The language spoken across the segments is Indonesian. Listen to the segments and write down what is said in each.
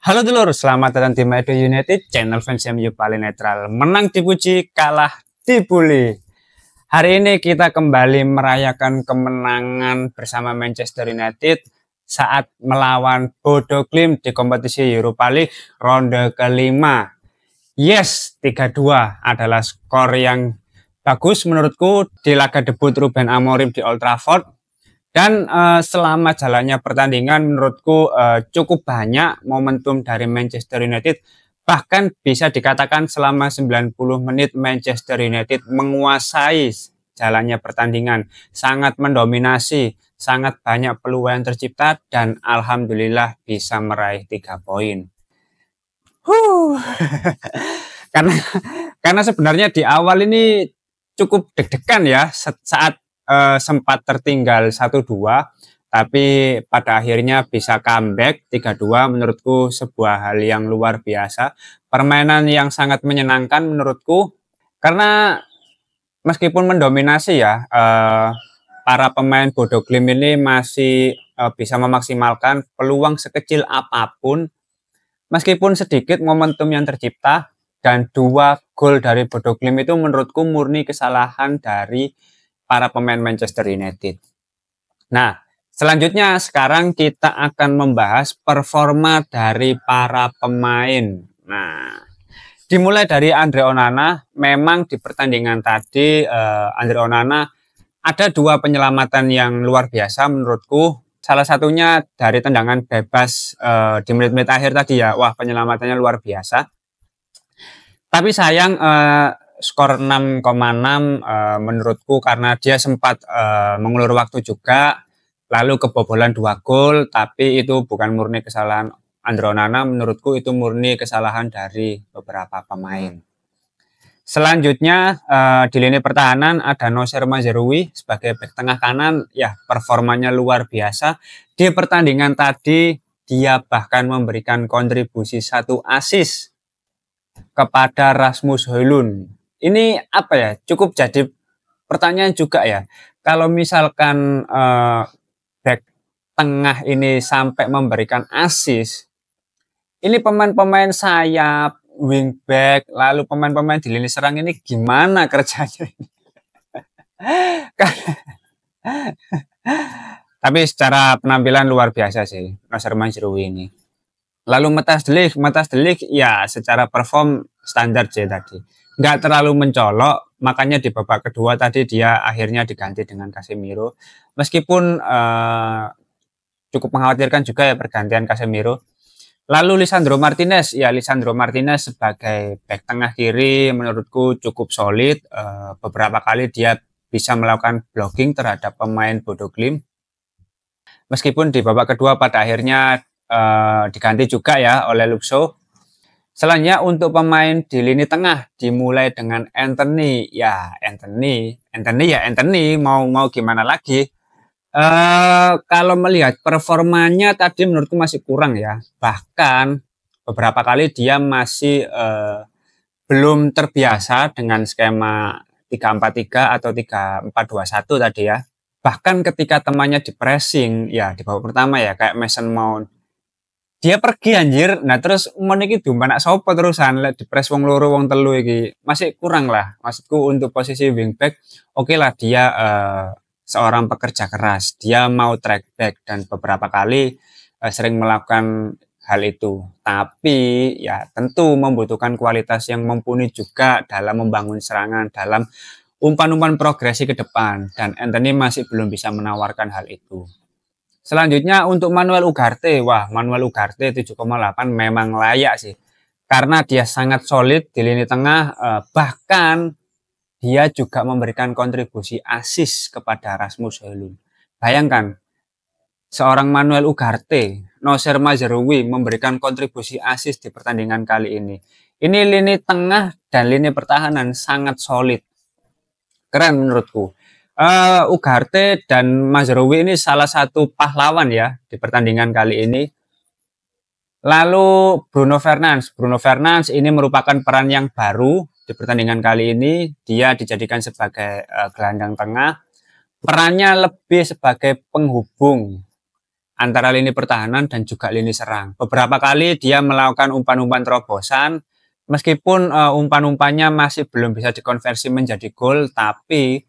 Halo dulur, selamat datang di Madrid United, channel fans MU paling netral. Menang dipuji, kalah dibully. Hari ini kita kembali merayakan kemenangan bersama Manchester United saat melawan Bodo Glimt di kompetisi Europa League ronde kelima. Yes, 3-2 adalah skor yang bagus menurutku di laga debut Ruben Amorim di Old Trafford. Dan selama jalannya pertandingan menurutku cukup banyak momentum dari Manchester United. Bahkan bisa dikatakan selama 90 menit Manchester United menguasai jalannya pertandingan. Sangat mendominasi, sangat banyak peluang tercipta dan alhamdulillah bisa meraih 3 poin. karena karena sebenarnya di awal ini cukup deg-degan ya saat sempat tertinggal 1-2, tapi pada akhirnya bisa comeback 3-2. Menurutku sebuah hal yang luar biasa, permainan yang sangat menyenangkan menurutku, karena meskipun mendominasi ya, para pemain Bodo Glimt ini masih bisa memaksimalkan peluang sekecil apapun, meskipun sedikit momentum yang tercipta. Dan 2 gol dari Bodo Glimt itu menurutku murni kesalahan dari para pemain Manchester United. Nah, selanjutnya sekarang kita akan membahas performa dari para pemain. Nah, dimulai dari Andre Onana. Memang di pertandingan tadi Andre Onana ada 2 penyelamatan yang luar biasa menurutku. Salah satunya dari tendangan bebas di menit-menit akhir tadi ya. Wah, penyelamatannya luar biasa. Tapi sayang skor 6,6 menurutku karena dia sempat mengulur waktu juga, lalu kebobolan 2 gol, tapi itu bukan murni kesalahan Andre Onana, menurutku itu murni kesalahan dari beberapa pemain. Selanjutnya di lini pertahanan ada Nocer Mazraoui sebagai bek tengah kanan, ya performanya luar biasa. Di pertandingan tadi dia bahkan memberikan kontribusi 1 assist kepada Rasmus Højlund. Ini apa ya, cukup jadi pertanyaan juga ya. Kalau misalkan back tengah ini sampai memberikan assist, ini pemain-pemain sayap, wingback, lalu pemain-pemain di lini serang ini gimana kerjanya? Tapi secara penampilan luar biasa sih Nocer Mazraoui ini. Lalu Matthijs de Ligt ya secara perform standar sih tadi. Nggak terlalu mencolok, makanya di babak kedua tadi dia akhirnya diganti dengan Casemiro. Meskipun cukup mengkhawatirkan juga ya pergantian Casemiro. Lalu Lisandro Martinez, ya Lisandro Martinez sebagai back tengah kiri menurutku cukup solid. Beberapa kali dia bisa melakukan blocking terhadap pemain Bodo Glimt. Meskipun di babak kedua pada akhirnya diganti juga ya oleh Luke Shaw. Selanjutnya untuk pemain di lini tengah dimulai dengan Anthony. Ya Anthony mau gimana lagi? Kalau melihat performanya tadi menurutku masih kurang ya. Bahkan beberapa kali dia masih belum terbiasa dengan skema 3-4-3 atau 3-4-2-1 tadi ya. Bahkan ketika temannya di pressing ya di babak pertama ya kayak Mason Mount, dia pergi anjir. Nah terus mon iki dumbanak sopo terusan lek di press wong loro wong telu iki. Masih kurang lah. Maksudku untuk posisi wingback oke lah dia seorang pekerja keras. Dia mau track back dan beberapa kali sering melakukan hal itu. Tapi ya tentu membutuhkan kualitas yang mumpuni juga dalam membangun serangan, dalam umpan-umpan progresi ke depan. Dan Anthony masih belum bisa menawarkan hal itu. Selanjutnya untuk Manuel Ugarte. Wah, Manuel Ugarte 7,8 memang layak sih. Karena dia sangat solid di lini tengah, bahkan dia juga memberikan kontribusi assist kepada Rasmus Højlund. Bayangkan, seorang Manuel Ugarte, Nocer Mazraoui memberikan kontribusi assist di pertandingan kali ini. Ini lini tengah dan lini pertahanan sangat solid. Keren menurutku. Ugarte dan Mazraoui ini salah satu pahlawan ya di pertandingan kali ini. Lalu Bruno Fernandes ini merupakan peran yang baru di pertandingan kali ini. Dia dijadikan sebagai gelandang tengah. Perannya lebih sebagai penghubung antara lini pertahanan dan juga lini serang. Beberapa kali dia melakukan umpan-umpan terobosan, meskipun umpan-umpannya masih belum bisa dikonversi menjadi gol, tapi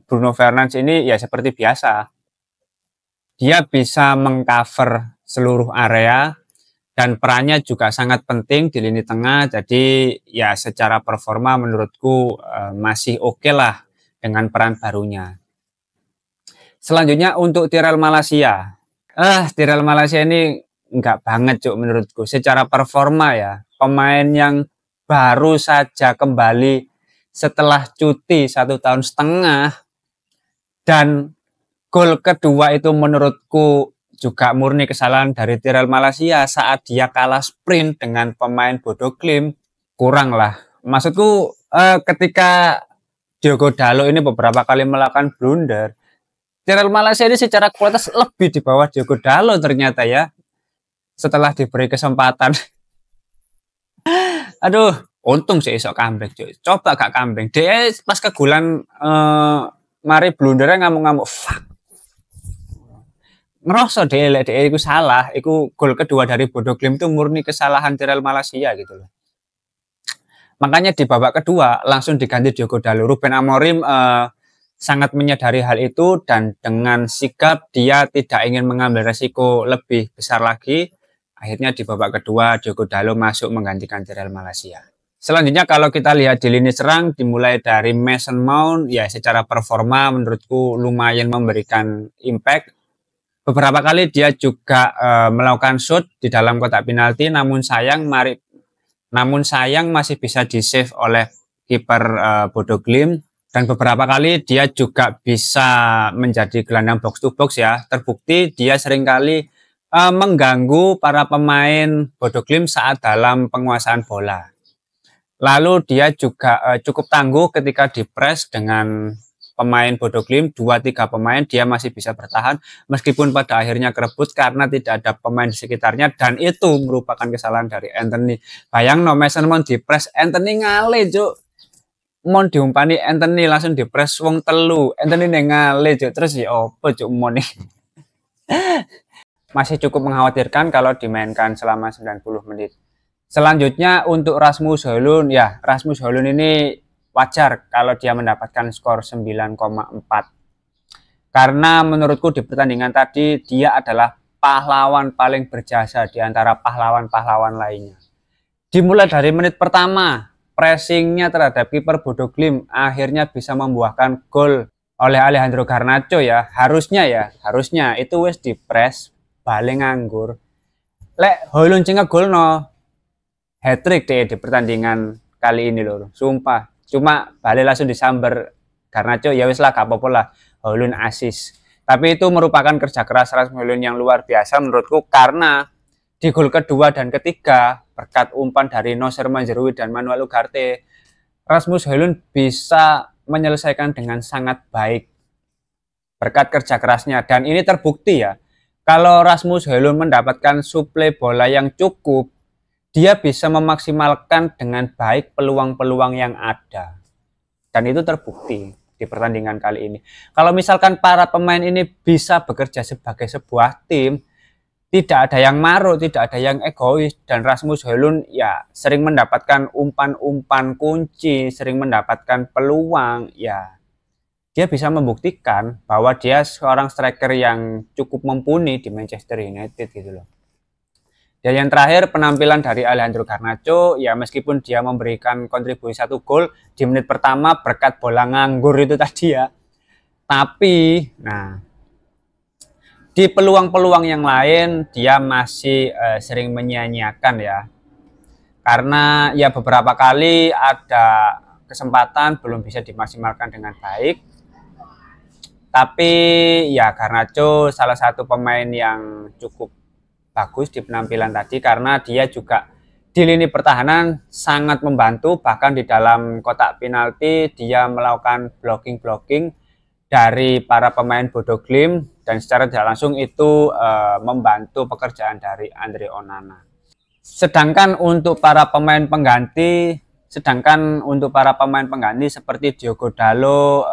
Bruno Fernandes ini ya seperti biasa. Dia bisa mengcover seluruh area dan perannya juga sangat penting di lini tengah. Jadi ya secara performa menurutku masih oke lah dengan peran barunya. Selanjutnya untuk Tyrell Malacia. Tyrell Malacia ini enggak banget cuk menurutku. Secara performa ya, pemain yang baru saja kembali setelah cuti 1,5 tahun dan gol kedua itu menurutku juga murni kesalahan dari Tyrell Malacia saat dia kalah sprint dengan pemain Bodo Glimt. Kurang lah. Maksudku ketika Diogo Dalot ini beberapa kali melakukan blunder, Tyrell Malacia ini secara kualitas lebih di bawah Diogo Dalot ternyata ya. Setelah diberi kesempatan. Aduh, untung sih esok comeback cuy. Coba gak comeback. Dia pas kegulan mari blundernya ngamuk-ngamuk. Fuck. Ngerasa dia itu salah. Itu gol kedua dari Bodo Glimt itu murni kesalahan Tyrell Malacia gitu loh. Makanya di babak kedua langsung diganti Diogo Dalot. Ruben Amorim sangat menyadari hal itu dan dengan sikap dia tidak ingin mengambil resiko lebih besar lagi. Akhirnya di babak kedua Diogo Dalot masuk menggantikan Tyrell Malacia. Selanjutnya kalau kita lihat di lini serang dimulai dari Mason Mount, ya secara performa menurutku lumayan memberikan impact. Beberapa kali dia juga melakukan shoot di dalam kotak penalti, namun sayang masih bisa di-save oleh kiper Bodo Glimt. Dan beberapa kali dia juga bisa menjadi gelandang box to box ya. Terbukti dia seringkali mengganggu para pemain Bodo Glimt saat dalam penguasaan bola. Lalu dia juga cukup tangguh ketika di-press dengan pemain Bodo Glimt, 2-3 pemain dia masih bisa bertahan meskipun pada akhirnya kerebut karena tidak ada pemain di sekitarnya dan itu merupakan kesalahan dari Anthony. Bayang no Mason Mount di-press, Anthony ngale cuk. Mon diumpani Anthony langsung di-press wong telu. Anthony ngale cuk, terus ya opo cuk Mon nih. Masih cukup mengkhawatirkan kalau dimainkan selama 90 menit. Selanjutnya untuk Rasmus Højlund, ya Rasmus Højlund ini wajar kalau dia mendapatkan skor 9,4. Karena menurutku di pertandingan tadi dia adalah pahlawan paling berjasa di antara pahlawan-pahlawan lainnya. Dimulai dari menit pertama, pressingnya terhadap kiper Bodo Glimt akhirnya bisa membuahkan gol oleh Alejandro Garnacho ya. Harusnya itu wes di press balik nganggur. Lek Højlund cenga gol no hat-trick deh di pertandingan kali ini loh. Sumpah. Cuma balik langsung disamber Garnacho ya wis lah gak apa-apa lah. Højlund assist. Tapi itu merupakan kerja keras Rasmus Højlund yang luar biasa menurutku karena di gol kedua dan ketiga berkat umpan dari Nocer Manjroui dan Manuel Ugarte, Rasmus Højlund bisa menyelesaikan dengan sangat baik berkat kerja kerasnya dan ini terbukti ya. Kalau Rasmus Højlund mendapatkan suplai bola yang cukup, dia bisa memaksimalkan dengan baik peluang-peluang yang ada. Dan itu terbukti di pertandingan kali ini. Kalau misalkan para pemain ini bisa bekerja sebagai sebuah tim, tidak ada yang maruk, tidak ada yang egois. Dan Rasmus Højlund ya sering mendapatkan umpan-umpan kunci, sering mendapatkan peluang. Ya dia bisa membuktikan bahwa dia seorang striker yang cukup mumpuni di Manchester United gitu loh. Dan yang terakhir penampilan dari Alejandro Garnacho ya meskipun dia memberikan kontribusi 1 gol di menit pertama berkat bola nganggur itu tadi ya. Tapi nah di peluang-peluang yang lain dia masih sering menyia-nyiakan ya. Karena ya beberapa kali ada kesempatan belum bisa dimaksimalkan dengan baik. Tapi ya Garnacho salah satu pemain yang cukup bagus di penampilan tadi karena dia juga di lini pertahanan sangat membantu, bahkan di dalam kotak penalti dia melakukan blocking dari para pemain Bodo Glimt dan secara tidak langsung itu membantu pekerjaan dari Andre Onana. Sedangkan untuk para pemain pengganti seperti Diogo Dalot,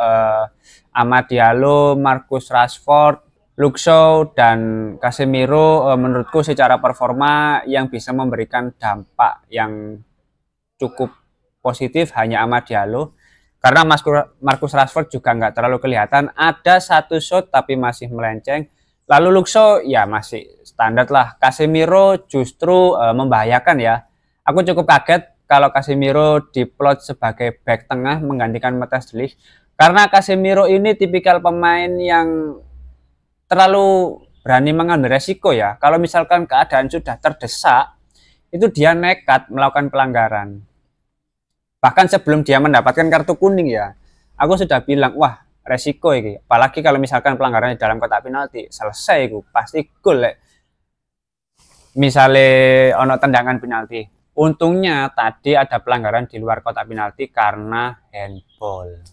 Amad Diallo, Marcus Rashford Luke Shaw dan Casemiro menurutku secara performa yang bisa memberikan dampak yang cukup positif hanya Amad Diallo, karena Marcus Rashford juga nggak terlalu kelihatan, ada satu shot tapi masih melenceng. Lalu Luke Shaw ya masih standar lah. Casemiro justru membahayakan ya. Aku cukup kaget kalau Casemiro diplot sebagai back tengah menggantikan Matthijs de Ligt, karena Casemiro ini tipikal pemain yang terlalu berani mengambil resiko ya. Kalau misalkan keadaan sudah terdesak, itu dia nekat melakukan pelanggaran. Bahkan sebelum dia mendapatkan kartu kuning ya, aku sudah bilang, wah resiko ini. Apalagi kalau misalkan pelanggarannya dalam kotak penalti, selesai itu pasti gol. Misalnya ono tendangan penalti. Untungnya tadi ada pelanggaran di luar kotak penalti karena handball.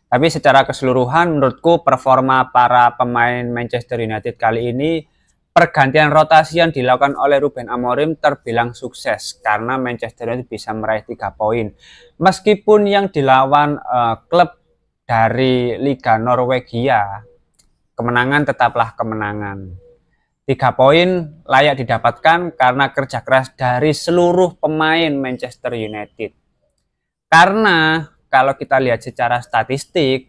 Tapi secara keseluruhan menurutku performa para pemain Manchester United kali ini, pergantian rotasi yang dilakukan oleh Ruben Amorim terbilang sukses karena Manchester United bisa meraih 3 poin. Meskipun yang dilawan klub dari Liga Norwegia, kemenangan tetaplah kemenangan. 3 poin layak didapatkan karena kerja keras dari seluruh pemain Manchester United. Karena kalau kita lihat secara statistik,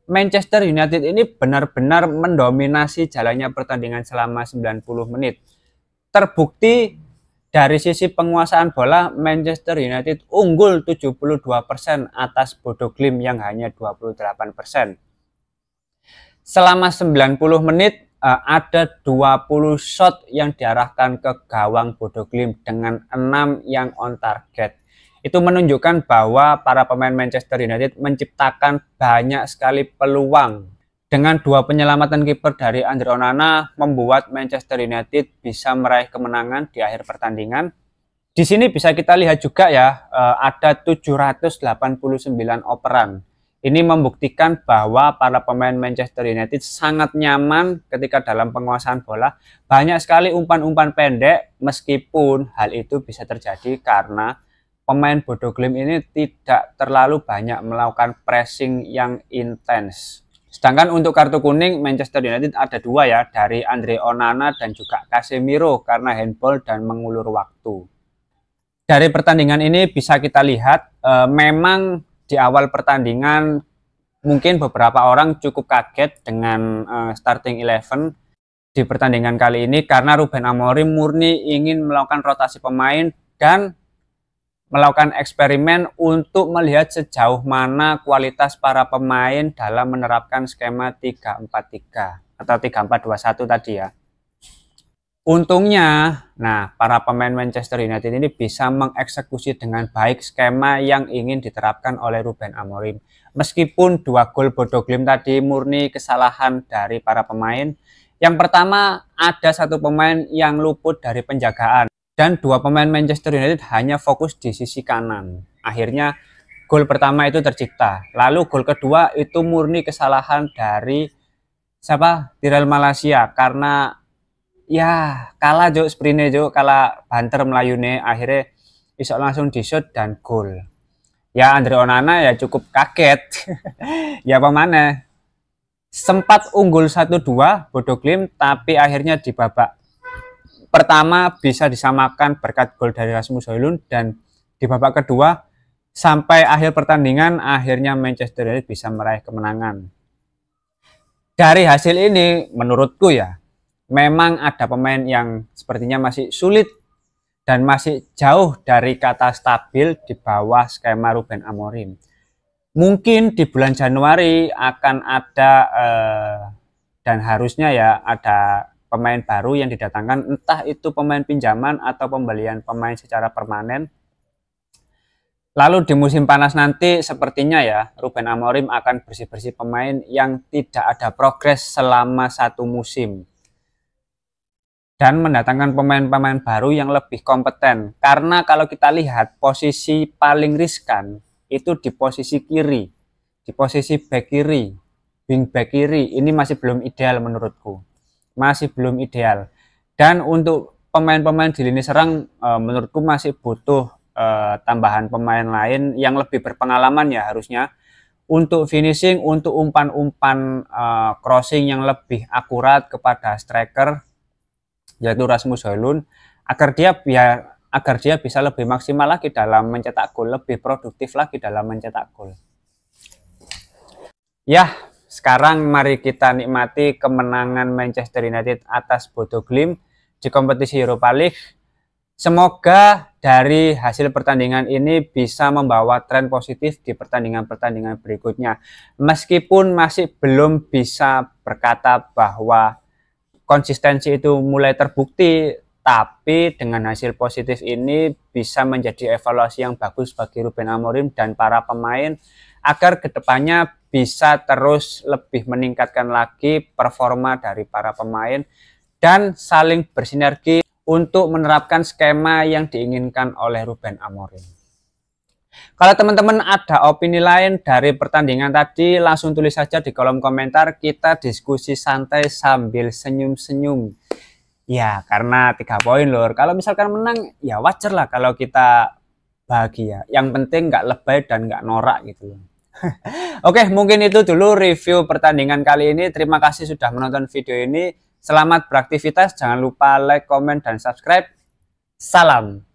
Manchester United ini benar-benar mendominasi jalannya pertandingan selama 90 menit. Terbukti dari sisi penguasaan bola, Manchester United unggul 72% atas Bodo Glimt yang hanya 28%. Selama 90 menit ada 20 shot yang diarahkan ke gawang Bodo Glimt dengan 6 yang on target. Itu menunjukkan bahwa para pemain Manchester United menciptakan banyak sekali peluang. Dengan 2 penyelamatan kiper dari Andre Onana membuat Manchester United bisa meraih kemenangan di akhir pertandingan. Di sini bisa kita lihat juga ya, ada 789 operan. Ini membuktikan bahwa para pemain Manchester United sangat nyaman ketika dalam penguasaan bola. Banyak sekali umpan-umpan pendek, meskipun hal itu bisa terjadi karena pemain Bodo Glimt ini tidak terlalu banyak melakukan pressing yang intens. Sedangkan untuk kartu kuning Manchester United ada 2 ya, dari Andre Onana dan juga Casemiro karena handball dan mengulur waktu. Dari pertandingan ini bisa kita lihat memang di awal pertandingan mungkin beberapa orang cukup kaget dengan starting 11 di pertandingan kali ini karena Ruben Amorim murni ingin melakukan rotasi pemain dan melakukan eksperimen untuk melihat sejauh mana kualitas para pemain dalam menerapkan skema 3-4-3 atau 3-4-2-1 tadi ya. Untungnya, nah para pemain Manchester United ini bisa mengeksekusi dengan baik skema yang ingin diterapkan oleh Ruben Amorim. Meskipun 2 gol Bodo Glimt tadi murni kesalahan dari para pemain. Yang pertama, ada 1 pemain yang luput dari penjagaan. Dan 2 pemain Manchester United hanya fokus di sisi kanan. Akhirnya gol pertama itu tercipta. Lalu gol kedua itu murni kesalahan dari Tyrell Malacia karena ya kalah jo sprintnya jo, kalah banter melayune, akhirnya bisa langsung di shot dan gol. Ya Andre Onana ya cukup kaget. Ya pemana sempat unggul 1-2 Bodo Glimt, tapi akhirnya di babak pertama bisa disamakan berkat gol dari Rasmus Højlund, dan di babak kedua sampai akhir pertandingan akhirnya Manchester United bisa meraih kemenangan. Dari hasil ini menurutku ya memang ada pemain yang sepertinya masih sulit dan masih jauh dari kata stabil di bawah skema Ruben Amorim. Mungkin di bulan Januari akan ada dan harusnya ya ada pemain baru yang didatangkan, entah itu pemain pinjaman atau pembelian pemain secara permanen. Lalu di musim panas nanti sepertinya ya Ruben Amorim akan bersih-bersih pemain yang tidak ada progres selama 1 musim. Dan mendatangkan pemain-pemain baru yang lebih kompeten. Karena kalau kita lihat posisi paling riskan itu di posisi kiri, di posisi back kiri, wing back kiri, ini masih belum ideal menurutku, masih belum ideal. Dan untuk pemain-pemain di lini serang menurutku masih butuh tambahan pemain lain yang lebih berpengalaman ya harusnya untuk finishing, untuk umpan-umpan crossing yang lebih akurat kepada striker yaitu Rasmus Højlund, agar dia bisa lebih maksimal lagi dalam mencetak gol, lebih produktif lagi dalam mencetak gol. Ya, sekarang mari kita nikmati kemenangan Manchester United atas Bodo Glimt di kompetisi Europa League. Semoga dari hasil pertandingan ini bisa membawa tren positif di pertandingan-pertandingan berikutnya. Meskipun masih belum bisa berkata bahwa konsistensi itu mulai terbukti, tapi dengan hasil positif ini bisa menjadi evaluasi yang bagus bagi Ruben Amorim dan para pemain agar kedepannya bisa terus lebih meningkatkan lagi performa dari para pemain dan saling bersinergi untuk menerapkan skema yang diinginkan oleh Ruben Amorim. Kalau teman-teman ada opini lain dari pertandingan tadi, langsung tulis saja di kolom komentar, kita diskusi santai sambil senyum-senyum. Ya, karena 3 poin lor. Kalau misalkan menang, ya wajar lah kalau kita bahagia. Yang penting nggak lebay dan nggak norak gitu loh. Oke, mungkin itu dulu review pertandingan kali ini. Terima kasih sudah menonton video ini. Selamat beraktivitas. Jangan lupa like, komen, dan subscribe. Salam.